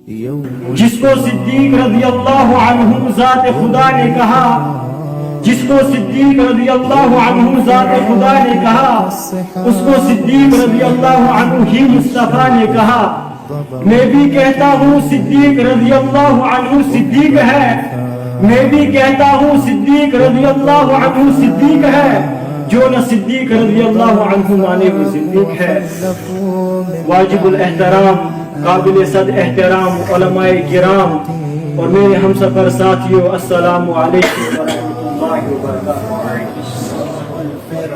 جس کو صدیق رضی اللہ عنہ ذات خدا نے کہا، جس کو صدیق رضی اللہ عنہ ذات خدا نے کہا، اس کو صدیق رضی اللہ عنہ ہی مصطفیٰ نے کہا۔ میں بھی کہتا ہوں صدیق رضی اللہ عنہ صدیق ہے، میں بھی کہتا ہوں صدیق رضی اللہ عنہ صدیق ہے، جو نہ صدیق رضی اللہ عنہ مانے وہ صدیق ہے۔ واجب الاحترام، قابل صد احترام علماء کرام اور میرے ہم سفر ساتھیوں، السلام علیکم ورحمۃ اللہ وبرکاتہ۔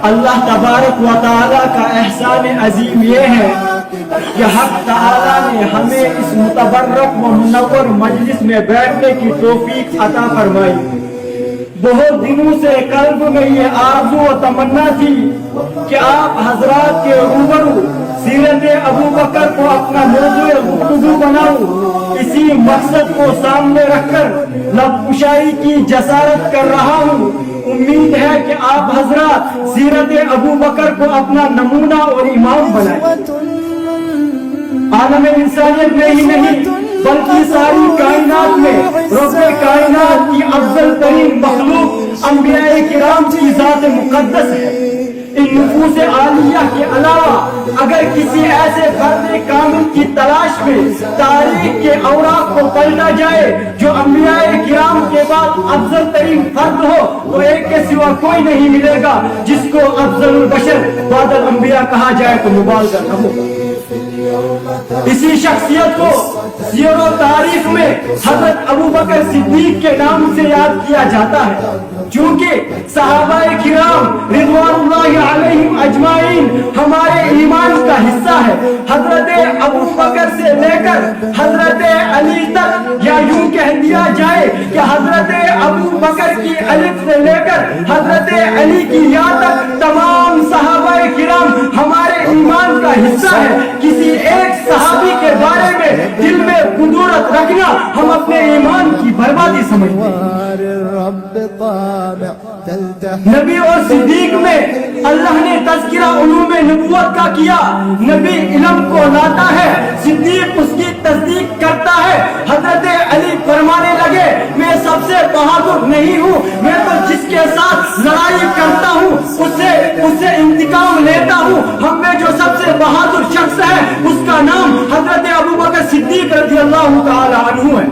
اللہ تبارک و تعالیٰ کا احسان عظیم یہ ہے کہ حق تعالیٰ نے ہمیں اس متبرک و منور مجلس میں بیٹھنے کی توفیق عطا فرمائی۔ بہت دنوں سے قلب میں یہ آرزو و تمنا تھی کہ آپ حضرات کے روبرو سیرت ابو بکر کو اپنا موضوع گفتگو بناؤں۔ اسی مقصد کو سامنے رکھ کر لب کشائی کی جسارت کر رہا ہوں۔ امید ہے کہ آپ حضرات سیرت ابو بکر کو اپنا نمونہ اور امام بنائیں۔ عالم انسانیت میں ہی نہیں بلکہ ساری کائنات میں رب کائنات کی افضل ترین مخلوق انبیاء کرام کی ذات مقدس ہے۔ ان نفوس عالیہ کے علاوہ اگر کسی ایسے فرد کامل کی تلاش میں تاریخ کے اوراق کو پلٹا جائے جو انبیاء کرام کے بعد افضل ترین فرد ہو تو ایک کے سوا کوئی نہیں ملے گا جس کو افضل البشر بعد الانبیاء کہا جائے تو مبالغہ نہ ہو۔ اسی شخصیت کو سیر و تاریخ میں حضرت ابو بکر صدیق کے نام سے یاد کیا جاتا ہے، چونکہ صحابہ کرام رضوان اللہ علیہم اجمعین ہمارے ایمان کا حصہ ہے۔ حضرت ابو بکر سے لے کر حضرت علی تک، یا یوں کہہ دیا جائے کہ حضرت ابو بکر کی الف سے لے کر حضرت علی کی یا تک تمام صحابہ کرام ہمارے ایمان کا حصہ ہے۔ کسی ایک صحابی کے بارے میں دل میں قدورت رکھنا ہم اپنے ایمان کی بربادی سمجھتے ہیں۔ نبی اور صدیق میں اللہ نے تذکرہ علوم نبوت کا کیا۔ نبی علم کو لاتا ہے، صدیق اس کی تصدیق کرتا ہے۔ حضرت علی فرمانے لگے میں سب سے بہادر نہیں ہوں، میں تو جس کے ساتھ لڑائی کرتا ہوں اس سے انتقام لیتا ہوں۔ ہم میں جو سب سے بہادر شخص ہے اس کا نام حضرت ابو بکر صدیق رضی اللہ تعالی عنہ ہے۔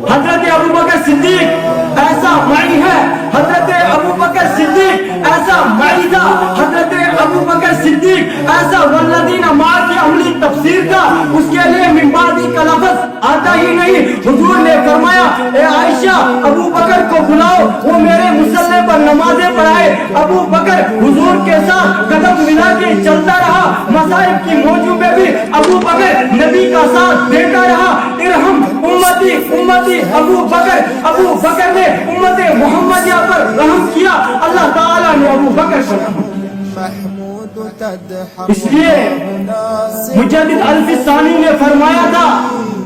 حضرت ابو بکر صدیق ایسا معی ہے، حضرت ابو بکر صدیق ایسا معی تھا، حضرت ابو بکر صدیق ایسا والذین معہ کی عملی تفسیر تھا، اس کے لیے من بعدی کا لفظ آتا ہی نہیں۔ حضور نے فرمایا اے عائشہ ابو بکر کو بلاؤ، وہ میرے مصلی پر نمازیں پڑھائے۔ ابو بکر حضور کے ساتھ قدم ملا کے چلتا رہا، مصائب کی موجوں میں بھی ابو بکر نبی کا ساتھ دیتا رہا۔ ارحم امتی امتی ابو بکر نے امت محمدیہ پر رحم کیا، اللہ تعالیٰ نے ابو بکر پر رحم کیا۔ اس لیے مجدد الفسانی نے فرمایا تھا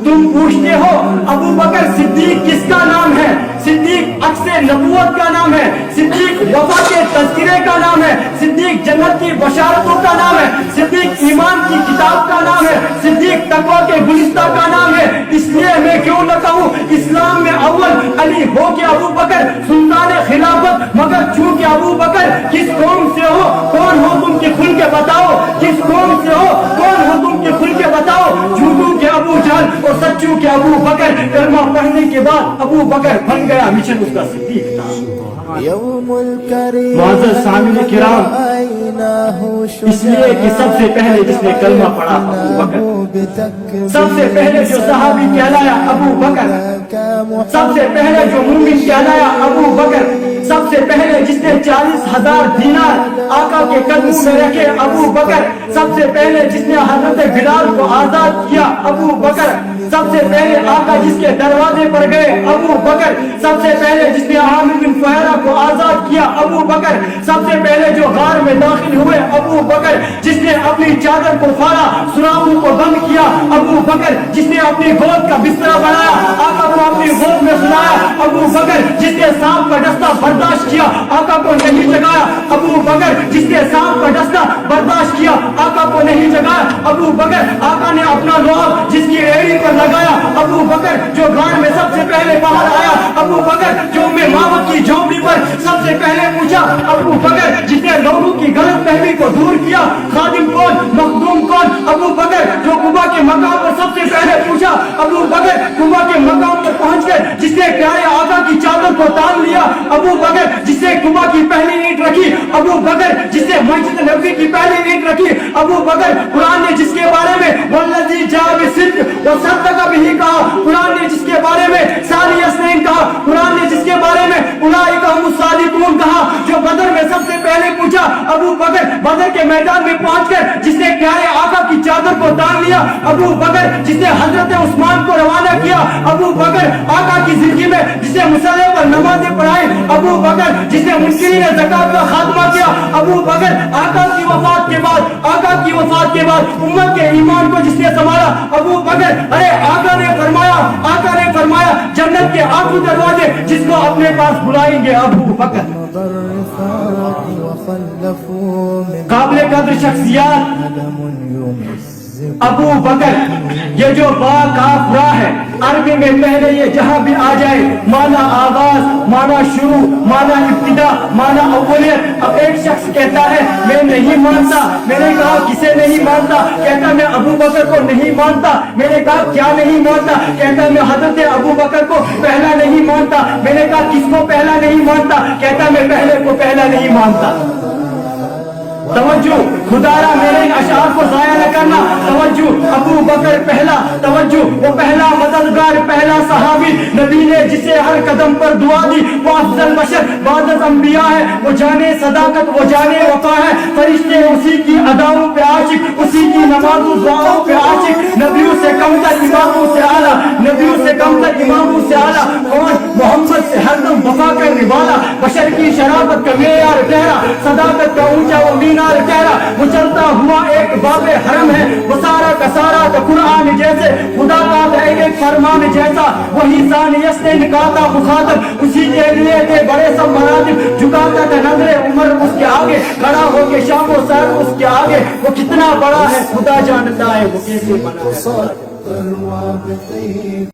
تم پوچھتے ہو ابو بکر صدیق کس کا نام ہے؟ صدیق عکس نبوت کا نام ہے، صدیق وفا کے تذکرے کا نام ہے، صدیق جنت کی بشارتوں کا نام ہے، صدیق ایمان کی کتاب کا نام ہے، صدیق تقوی کے گلستہ کا نام ہے۔ اس لیے میں کیوں نہ کہوں اسلام میں اول علی ہو کہ ابو بکر سلطان خلافت، مگر چونکہ ابو بکر کس قوم سے ہو، کون ہو تم کے کھل کے بتاؤ، کس قوم سے ہو کون ہو تم کے کھل کے بتاؤ۔ جھوٹوں کے ابو جہل اور سچوں کے ابو بکر، کلمہ پڑھنے کے بعد ابو بکر بن گیا مشن اس کا صدیق تھا۔ معزز سامعین کرام، اس لیے کہ سب سے پہلے جس نے کلمہ پڑھا ابو بکر، سب سے پہلے جو صحابی کہلایا ابو بکر، سب سے پہلے جو مومن کہلایا ابو بکر، سب سے پہلے جس نے 40,000 دینار آقا کے قدموں میں رکھے ابو بکر، سب سے پہلے جس نے حضرت بلال کو آزاد کیا ابو بکر، سب سے پہلے آقا جس کے دروازے پر گئے ابو بکر، سب سے پہلے جس نے عامر بن فہرہ کو آزاد کیا ابو بکر، سب سے پہلے جو غار میں داخل ہوئے ابو بکر، جس نے اپنی چادر کو پھاڑا سوراخوں کو بند کیا ابو بکر، جس نے اپنی گود کا بستر بنایا آقا کو اپنی گود میں سلایا ابو ابو بکر جس نے سانپ کا ڈسنا برداشت کیا آقا کو نہیں جگایا، ابو بکر جس نے سانپ کا ڈسنا برداشت کیا آقا کو نہیں جگایا، ابو بکر آقا نے اپنا لوہا جس کی ایڑی پر لگایا، ابو بکر جو غار میں سب سے پہلے باہر آیا، ابو بکر جو ماوت کی جھونپڑی پر سب سے پہلے پوچھا، ابو بکر جس نے لوگوں کی غلط فہمی کو دور کیا، خادم کون مخدوم کون، ابو بکر جو قبا کے مقام پر سب سے پہلے پوچھا، ابو بکر قبا کے مقام پر پہنچ کر جس نے پیارے آقا کی چادر کو تان لیا، ابو بکر جس نے قبا کی پہلی اینٹ رکھی، ابو بکر جس نے مسجد نبوی کی پہلی اینٹ رکھی، ابو بکر قرآن نے جس کے بارے میں والذی جاء بالصدق وصدق بہ کہا، قرآن نے جس کے بارے میں ثانی اثنین کہا، قرآن نے جس کے بارے میں اولئک هم الصادقون کہا، جو بدر میں سب سے پہلے پوچھا، ابو بکر بدر کے میدان میں پہنچ کر جس نے پیارے آقا کی چادر کو تان لیا، ابو بکر جس نے حضرت عثمان کو روانہ کیا، ابو بکر آقا کی زندگی میں جس نے مصلی پر نمازیں پڑھائی، ابو بکر جس نے منکرین زکات کا خاتمہ کیا، ابو بکر آقا کی وفات کے بعد امت کے ایمان کو جس نے سنبھالا، ابو بکر ارے آقا نے فرمایا جنت کے 8 دروازے جس کو اپنے پاس بلائیں گے ابو بکر۔ قابل قدر شخصیات ابو بکر، یہ جو با کاف را ہے عربی میں پہلے یہ جہاں بھی آ جائے مانا آغاز، مانا شروع، مانا ابتدا، مانا اولیت۔ اب ایک شخص کہتا ہے میں نہیں مانتا، میں نے کہا کسے نہیں مانتا؟ کہتا میں ابو بکر کو نہیں مانتا۔ میں نے کہا کیا نہیں مانتا؟ کہتا میں حضرت ابو بکر کو پہلا نہیں مانتا۔ میں نے کہا کس کو پہلا نہیں مانتا؟ کہتا میں پہلے کو پہلا نہیں مانتا۔ توجہ خدارا میرے اشعار کو ضائع نہ کرنا، توجہ ابو بکر پہلا، توجہ وہ پہلا مددگار، پہلا صحابی، نبی نے جسے ہر قدم پر دعا دی، وہ افضل بشر بعد انبیاء ہے، وہ جانے صداقت، وہ جانے وفا ہے، فرشتے اسی کی اداؤں پہ عاشق، اسی کی نماز و دعاؤں پہ عاشق، نبیوں سے کم تر اماموں سے اعلیٰ، نبیوں سے کم تر اماموں سے اعلیٰ، کون؟ محمد سے ہر دم وفا کرنے والا، بشر کی شرافت کا معیار گہرا، صداقت کا اونچا و مینار گہرا، وہ چلتا ہوا ایک باب حرم ہے، وہ سارا کا سارا کا قرآن جیسے، خدا کا ایک فرمان جیسا، وہی ثانیت نے نکالتا مخاطب، اسی کے لیے تھے بڑے سب مراتب، جھکاتا تھا نظر عمر اس کے آگے، کھڑا ہو کے شام و سر اس کے آگے، وہ کتنا بڑا ہے خدا جانتا ہے وہ کیسے بنا ہے۔